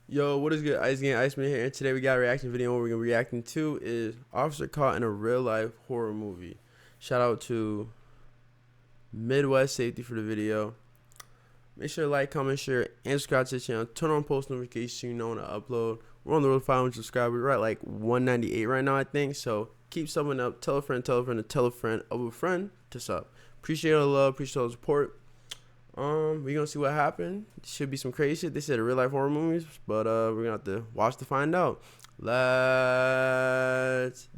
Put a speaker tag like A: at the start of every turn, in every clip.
A: Yo, what is good? Ice Game Iceman here, and today we got a reaction video. What we're gonna be reacting to is officer caught in a real life horror movie. Shout out to Midwest Safety for the video. Make sure to like, comment, share, and subscribe to the channel. Turn on post notifications so you know when I upload. We're on the road to 500 subscribers. We're at like 198 right now, I think. So keep subbing up. Tell a friend, tell a friend, and tell a friend of a friend to sub. Appreciate all the love, appreciate all the support. We're gonna see what happened. Should be some crazy shit. They said real life horror movies, but we're gonna have to watch to find out. Let's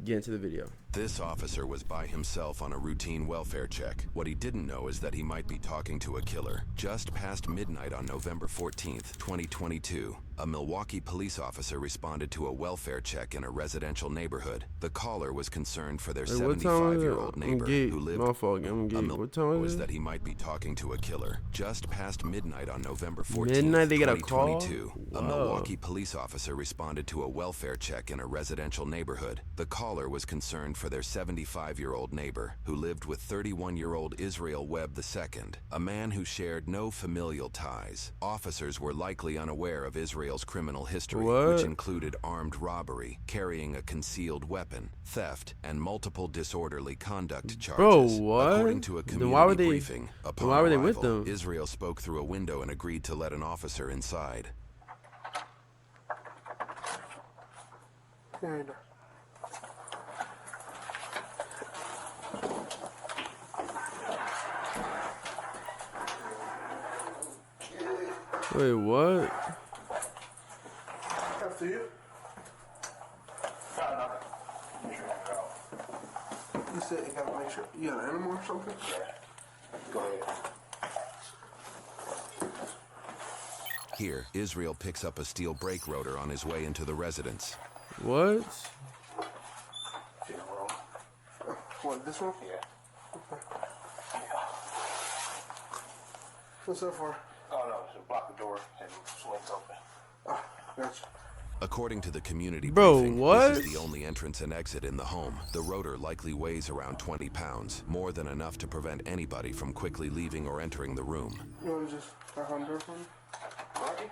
A: get into the video.
B: This officer was by himself on a routine welfare check. What he didn't know is that he might be talking to a killer. Just past midnight on November 14th, 2022, a Milwaukee police officer responded to a welfare check in a residential neighborhood. The caller was concerned for their 75-year-old neighbor who lived. What time was that he might be talking to a killer. Just past midnight on November 14th,
A: midnight, they got a
B: 2022,
A: call?
B: A Milwaukee police officer responded to a welfare check in a residential neighborhood. The caller was concerned for their 75-year-old neighbor who lived with 31-year-old Israel Webb II, a man who shared no familial ties. Officers were likely unaware of Israel's criminal history, which included armed robbery, carrying a concealed weapon, theft, and multiple disorderly conduct charges.
A: Bro, what?
B: According to a community briefing, upon
A: why were they
B: arrival,
A: with them?
B: Israel spoke through a window and agreed to let an officer inside.
A: Wait, what?
C: After you. You said you gotta make sure you got an animal or something? Yeah. Go ahead.
B: Here, Israel picks up a steel brake rotor on his way into the residence.
A: What?
C: What, this one?
D: Yeah.
C: Okay. What's that for?
D: Oh no, just block the door and swings open.
C: Ah, gotcha.
B: According to the community
A: Bro,
B: briefing,
A: what?
B: this is the only entrance and exit in the home. The rotor likely weighs around 20 pounds, more than enough to prevent anybody from quickly leaving or entering the room.
C: You want to just back on the door for me?
D: Rocky?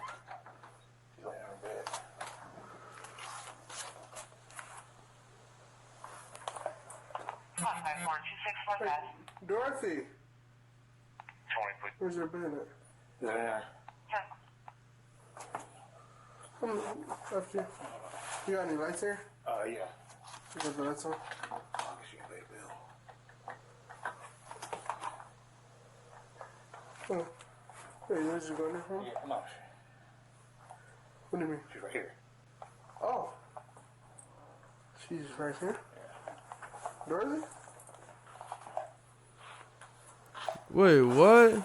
D: He's laying on bed.
C: Dorothy! Where's your bed at?
D: There.
C: After you. You got any lights here?
D: Yeah.
C: You got the lights on?
D: As long as you can pay the bill.
C: Oh. Hey, you just going there for me?
D: Yeah, no.
C: What do you mean?
D: She's right here.
C: Oh. She's right here? Yeah. Dorothy?
A: Wait, what?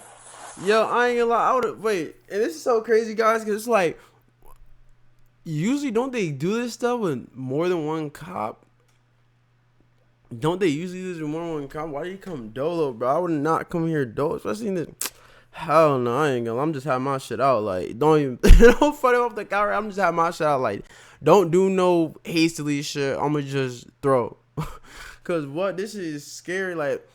A: Yo, I ain't gonna lie. I would've, wait, and this is so crazy, guys, because it's like, usually don't they do this stuff with more than one cop? Don't they usually do this with more than one cop? Why do you come dolo, bro? I would not come here dolo, especially in this. Hell no, I ain't gonna. I'm just having my shit out. Like, don't even, don't fight off the camera. I'm just having my shit out. Like, don't do no hastily shit. I'ma just throw. Cause what? This is scary. Like,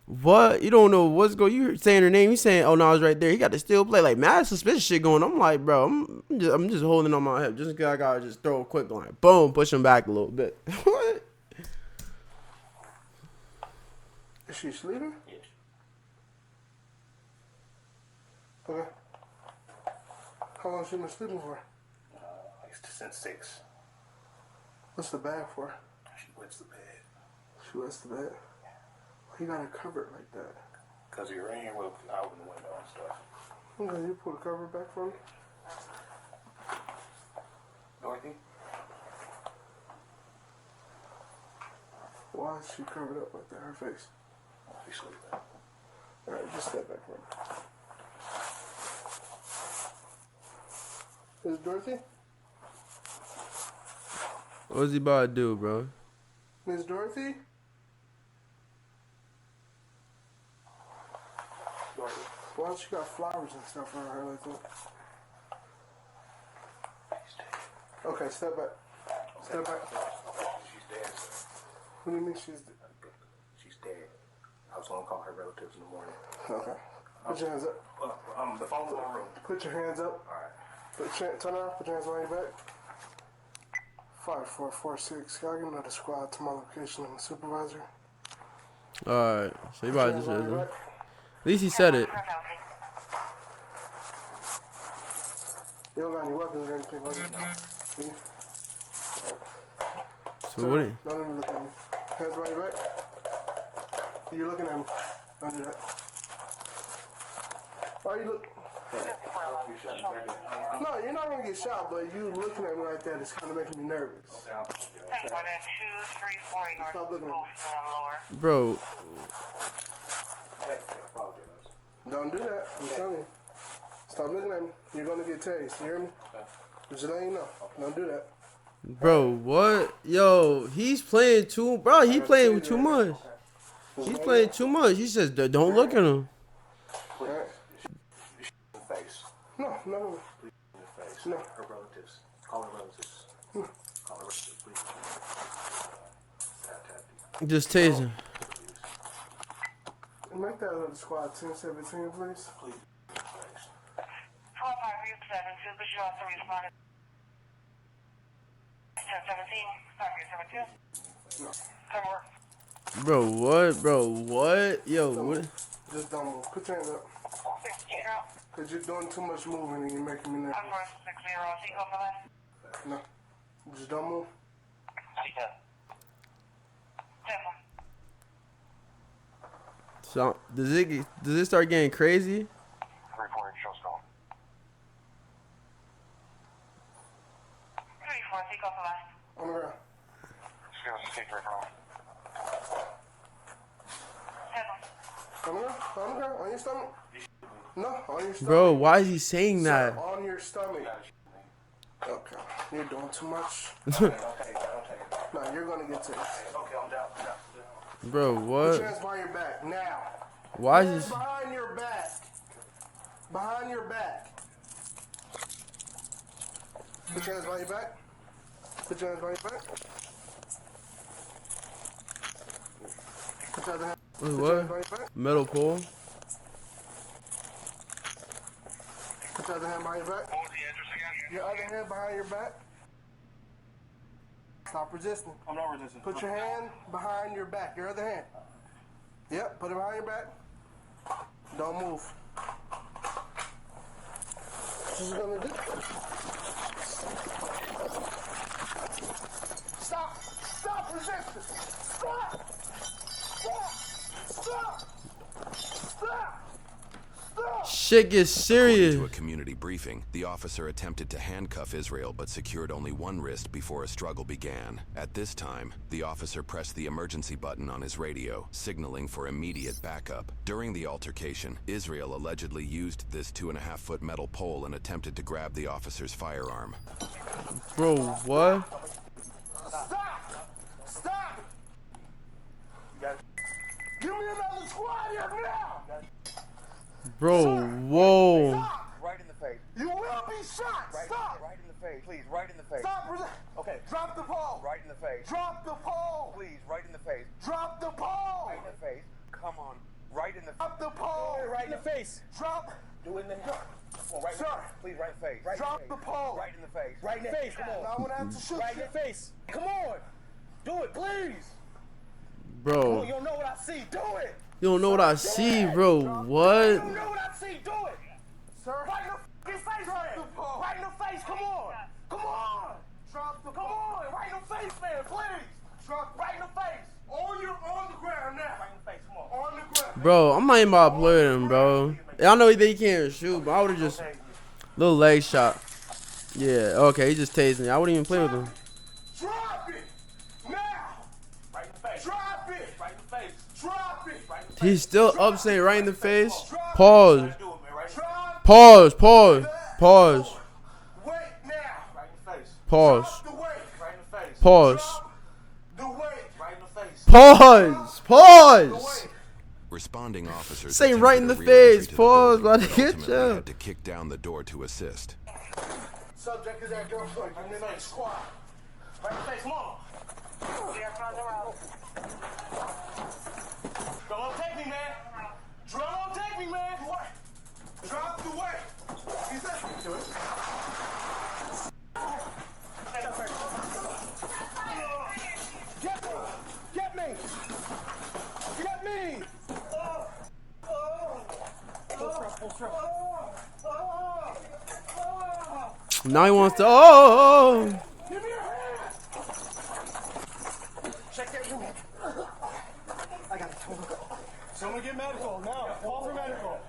A: what? You don't know what's going. You saying her name? You saying, oh no, I was right there. He got the steel plate. Like, mad suspicious shit going. I'm like, bro, I'm just holding on my hip. Just cause I gotta just throw a quick line. Boom, push him back a little bit. What?
C: Is she sleeping?
D: Yes.
C: Okay. How long has she been sleeping for?
D: It's since 6.
C: What's the bag for?
D: She wets the bed.
C: She wets the bed? Why you gotta cover it like that?
D: Because the rain will open the window and stuff.
C: Okay, you pull the cover back for me?
D: Dorothy?
C: Why is she covered up like that? Her face.
D: She's sleeping.
C: Alright, just step back for me. Is it Dorothy?
A: What's he about to do, bro?
C: Miss Dorothy?
D: Dorothy?
C: Why don't you got flowers and stuff on her like that?
D: She's dead.
C: Okay, step back. Step back.
D: She's dead, sir.
C: What do you mean she's dead?
D: She's dead. I was going to call her relatives in the morning.
C: Okay. Put your hands up.
D: The phone's in my room.
C: Put your hands up.
D: All right.
C: Turn around, put your hands behind your back. 5446. Can I get another squad to my location? I'm the supervisor.
A: Alright, so you about to just
C: Put your hands behind your
A: at
C: back.
A: least he said it.
C: You don't got any weapons or anything like that. See?
A: So what?
C: Don't even look at me. Hands behind your back. You're looking at me. Don't do that. Why you look? No, you're not gonna get shot, but you looking at me like that is kind of making me nervous. Stop looking at me.
A: Bro,
C: Don't do that. I'm telling you. Stop looking at me. You're gonna get tased. You hear me? Just letting you know. Don't do that.
A: bro, what? Yo, he's playing too, bro. He playing too much. He's playing too much. He says, don't look at him.
C: Alright?
D: Face.
C: No.
D: In the face.
C: No.
D: Her relatives. Call her relatives. Call her relatives, please.
A: Just tasing.
C: Make that other squad 1017, please.
D: Please.
E: 4537, Super Show also responded. 1017, 5372.
C: No.
E: Come work.
A: Bro, what? Bro, what? Yo, what?
C: Just don't move. Put your hands up.
E: 60,
C: Because you're doing too much moving and you're making me nervous.
E: 5460, Seagull for that.
C: No. Just don't move.
E: Temple.
A: So does it start getting crazy?
E: Report, show skull. 34, Seagull for that.
C: On the ground.
E: Zero, 63 from. Temple.
C: On the ground. On the ground. On your stomach. No, on your stomach.
A: Bro, why is he saying that?
C: Sir, on your stomach. Okay. You're doing too much.
D: Okay.
C: No, you're going to get tased.
D: Okay, I'm down.
A: Bro,
C: Put your
A: what?
C: hands behind your back. Now.
A: Why
C: Hands
A: is he?
C: behind your back. Behind your back. Put your hands behind your back. Put your hands behind your back. Put your other hand.
A: Wait,
C: Put your hands
A: what?
C: behind your back.
A: Metal pole?
C: Put your other hand behind your back.
E: What was the address again?
C: Your other hand behind your back. Stop resisting.
D: I'm not resisting.
C: Put your hand behind your back. Your other hand. Yep, put it behind your back. Don't move. What you gonna do? Stop! Stop resisting! Stop! Stop! Stop! Stop! Stop!
A: Shit gets
B: According
A: serious.
B: to a community briefing, the officer attempted to handcuff Israel but secured only one wrist before a struggle began. At this time, the officer pressed the emergency button on his radio, signaling for immediate backup. During the altercation, Israel allegedly used this 2.5-foot metal pole and attempted to grab the officer's firearm.
A: Bro, what?
C: Stop! Stop! Give me another squad here now!
A: Bro, whoa.
C: Stop!
D: Right in the face.
C: You will be shot! Stop!
D: Right in the face. Please, right in the face.
C: Stop!
D: Okay.
C: Drop the pole!
D: Right in the face.
C: Drop the pole!
D: Please, right in the face.
C: Drop the pole!
D: Right in the face. Come on. Right in the
C: Drop the pole!
D: Right in the face.
C: Drop!
D: Do it in the Come on, right in
C: Sir.
D: the Please, right in the face. Right
C: Drop
D: in
C: the
D: face.
C: pole!
D: Right in the face. Right in the face. Come on.
C: Now I'm gonna have to shoot
D: Right in
C: you.
D: the face. Come on. Do it, please.
A: Bro,
D: You don't know what I see. Do it.
A: you don't know what I see, bro.
D: You
A: What?
D: don't know what I see. Do it.
C: Sir,
D: Right in the face,
C: Drop
D: man.
C: the pole.
D: Right in the face. Come on. Come on.
C: drop the
D: Come
C: pole.
D: on. Right in the face, man. Please.
C: Drop
D: Right in the face.
C: on the ground now.
D: Right in the face. Come on.
C: On the ground.
A: Bro, I'm not even about to play with him, bro. I know he can't shoot, but I would've just little leg shot. Yeah, okay, he just tased me. I wouldn't even play with him.
C: Drop it now.
D: Right in the face.
C: Drop it.
D: Right in the face.
C: Drop it.
D: Right in the face.
A: He's still up saying right in the face. Pause.
D: Do it, man. Right
C: Drop
A: Pause. Pause. Pause.
C: weight now.
D: in the face.
A: Pause.
C: Drop the weight.
D: Right in the face.
A: Pause.
C: The weight.
D: Right in the face.
A: Pause. Pause.
B: Responding officers
A: Say
B: attempted
A: right in
B: a
A: the
B: re-entry
A: face.
B: to the
A: Pause,
B: building,
A: about to
B: but
A: get
B: ultimately
A: you.
B: had to kick down the door to assist.
C: Subject is that girlfriend. I'm in that squad.
D: Right in the face. Come on.
E: We are from the road.
D: Don't take me, man. Don't take me, man.
C: Drop the weight. He said, do it.
A: Now he wants to. Oh!
C: Give me your hand! Check that room. I got it. Someone get medical now. Call for medical.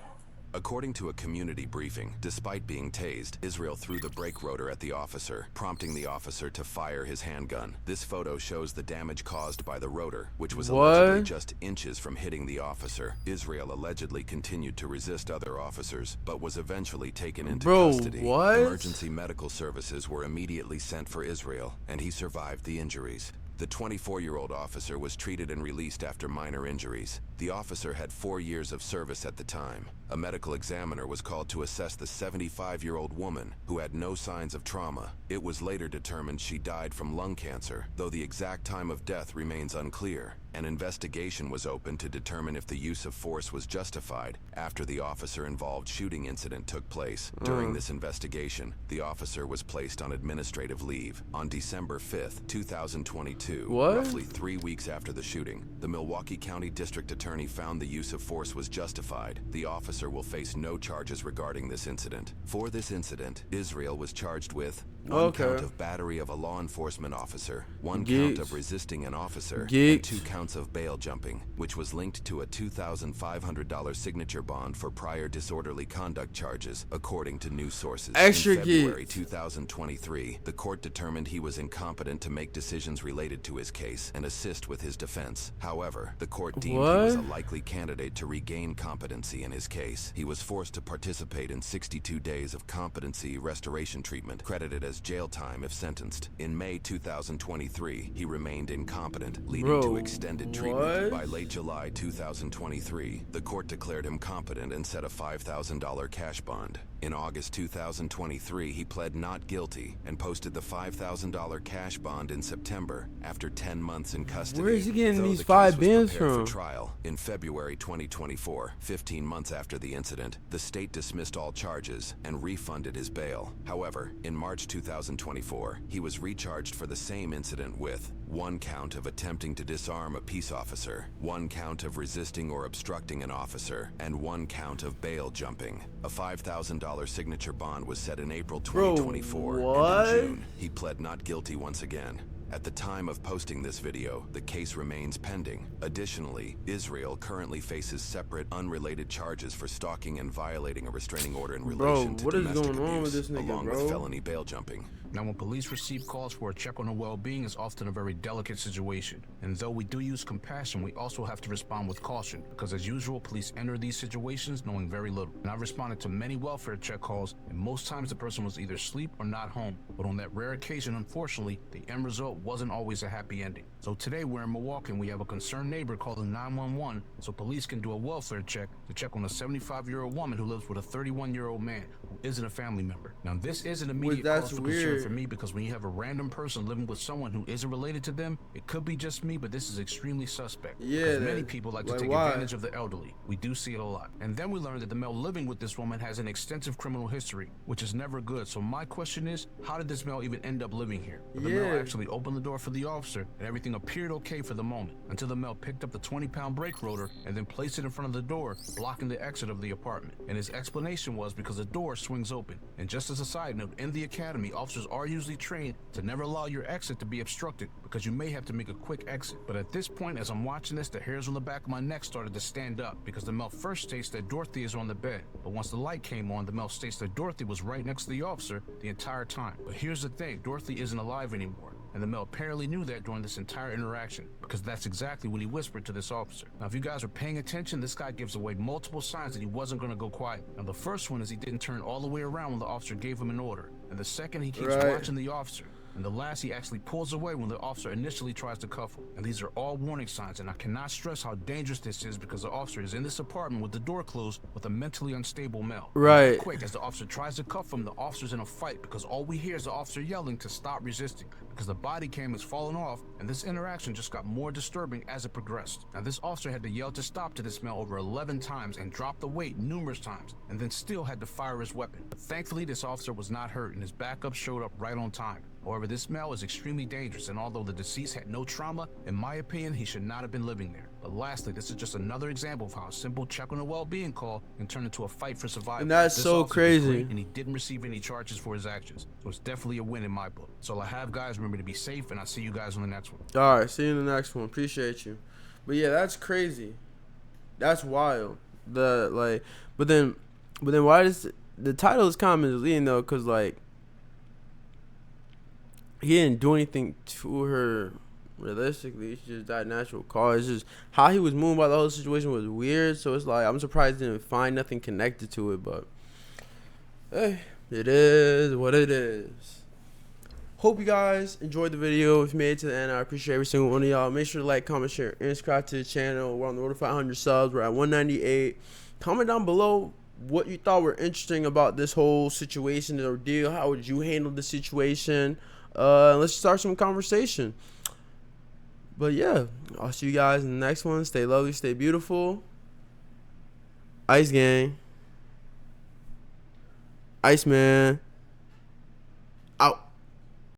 B: According to a community briefing, despite being tased, Israel threw the brake rotor at the officer, prompting the officer to fire his handgun. This photo shows the damage caused by the rotor, which was allegedly just inches from hitting the officer. Israel allegedly continued to resist other officers, but was eventually taken into custody.
A: What?
B: Emergency medical services were immediately sent for Israel, and he survived the injuries. The 24-year-old officer was treated and released after minor injuries. The officer had 4 years of service at the time. A medical examiner was called to assess the 75-year-old woman, who had no signs of trauma. It was later determined she died from lung cancer, though the exact time of death remains unclear. An investigation was opened to determine if the use of force was justified after the officer-involved shooting incident took place. During this investigation, the officer was placed on administrative leave. On December 5th, 2022, roughly 3 weeks after the shooting, the Milwaukee County District Attorney found the use of force was justified. The officer will face no charges regarding this incident. For this incident, Israel was charged with one count of battery of a law enforcement officer, one count of resisting an officer, and 2 counts of bail jumping, which was linked to a $2,500 signature bond for prior disorderly conduct charges, according to news sources. In February 2023, the court determined he was incompetent to make decisions related to his case and assist with his defense. However, the court deemed he was a likely candidate to regain competency in his case. He was forced to participate in 62 days of competency restoration treatment, credited as jail time if sentenced. In May 2023, he remained incompetent, leading to extended treatment. By late July 2023, the court declared him competent and set a $5,000 cash bond. In August 2023, he pled not guilty and posted the $5,000 cash bond in September after 10 months in custody.
A: Where is he getting these
B: the
A: 5
B: case was
A: bands
B: prepared
A: from?
B: for trial in February 2024, 15 months after the incident, the state dismissed all charges and refunded his bail. However, in March 2024, he was recharged for the same incident with 1 count of attempting to disarm a peace officer, 1 count of resisting or obstructing an officer, and 1 count of bail jumping. A $5,000 signature bond was set in April 2024, and in June, he pled not guilty once again. At the time of posting this video, the case remains pending. Additionally, Israel currently faces separate, unrelated charges for stalking and violating a restraining order in relation to domestic abuse, along with felony bail jumping.
D: Now, when police receive calls for a check on their well-being, it's often a very delicate situation. And though we do use compassion, we also have to respond with caution, because as usual, police enter these situations knowing very little. And I've responded to many welfare check calls, and most times the person was either asleep or not home. But on that rare occasion, unfortunately, the end result wasn't always a happy ending. So today we're in Milwaukee and we have a concerned neighbor calling 911 so police can do a welfare check to check on a 75-year-old woman who lives with a 31-year-old man who isn't a family member. Now, this is an immediate cause for concern for me, because when you have a random person living with someone who isn't related to them, it could be just me, but this is extremely suspect. Because many people like to take advantage of the elderly. We do see it a lot. And then we learned that the male living with this woman has an extensive criminal history, which is never good. So my question is, how did this male even end up living here? The male actually opened the door for the officer, and everything appeared okay for the moment, until the male picked up the 20-pound brake rotor and then placed it in front of the door, blocking the exit of the apartment. And his explanation was because the door swings open. And just as a side note, in the academy, officers are usually trained to never allow your exit to be obstructed, because you may have to make a quick exit. But at this point, as I'm watching this, the hairs on the back of my neck started to stand up, because the male first states that Dorothy is on the bed. But once the light came on, the male states that Dorothy was right next to the officer the entire time. But here's the thing, Dorothy isn't alive anymore. And the male apparently knew that during this entire interaction, because that's exactly what he whispered to this officer. Now, if you guys are paying attention, this guy gives away multiple signs that he wasn't going to go quiet. Now, the first one is he didn't turn all the way around when the officer gave him an order. And the second, he keeps watching the officer. And the last, he actually pulls away when the officer initially tries to cuff him. And these are all warning signs, and I cannot stress how dangerous this is, because the officer is in this apartment with the door closed with a mentally unstable male. And quick, as the officer tries to cuff him, the officer's in a fight, because all we hear is the officer yelling to stop resisting, because the body cam is falling off, and this interaction just got more disturbing as it progressed. Now, this officer had to yell to stop to this male over 11 times and drop the weight numerous times, and then still had to fire his weapon. But thankfully, this officer was not hurt, and his backup showed up right on time. However, this male is extremely dangerous, and although the deceased had no trauma, in my opinion, he should not have been living there. But lastly, this is just another example of how a simple check on a well-being call can turn into a fight for survival.
A: And that's
D: This
A: so
D: officer was
A: crazy.
D: great, and he didn't receive any charges for his actions. So it's definitely a win in my book. So I have, guys. Remember to be safe, and I'll see you guys on the next one.
A: All right, see you in the next one. Appreciate you. But yeah, that's crazy. That's wild. But then why does the title is kind of misleading though? Cause like he didn't do anything to her realistically. It's just that natural cause. It's just how he was moving by the whole situation was weird. So it's like I'm surprised he didn't find nothing connected to it. But hey, it is what it is. Hope you guys enjoyed the video. If you made it to the end, I appreciate every single one of y'all. Make sure to like, comment, share, and subscribe to the channel. We're on the road to 500 subs. We're at 198. Comment down below what you thought were interesting about this whole situation or deal. How would you handle the situation? Let's start some conversation. But yeah, I'll see you guys in the next one. Stay lovely, stay beautiful. Ice gang. Ice man.